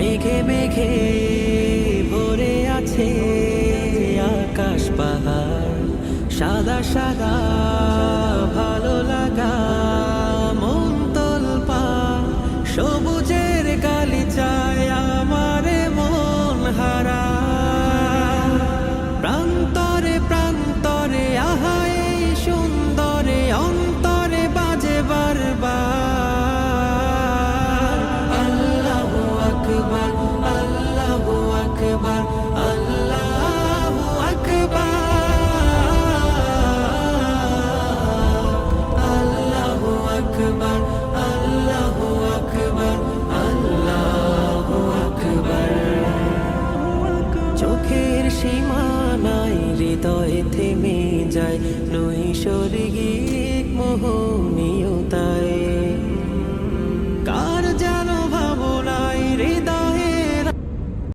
মেঘে মেঘে ভরে আছে আকাশ পাহাড়, সাদা সাদা ভালো লাগা মন তোলপা, সবুজের গালিচায় আমার মন হারা। প্রান্তরে প্রান্তরে আহা এই সুন্দরে অন্তরে বাজে বারবার আল্লাহু আকবার, আল্লাহু আকবার, আল্লাহু আকবার, আল্লাহু আকবার, আল্লাহু আকবার, আল্লাহু আকবার। চোখের সীমানায় হৃদয় থেমে যায় নৈসর্গিক মোহন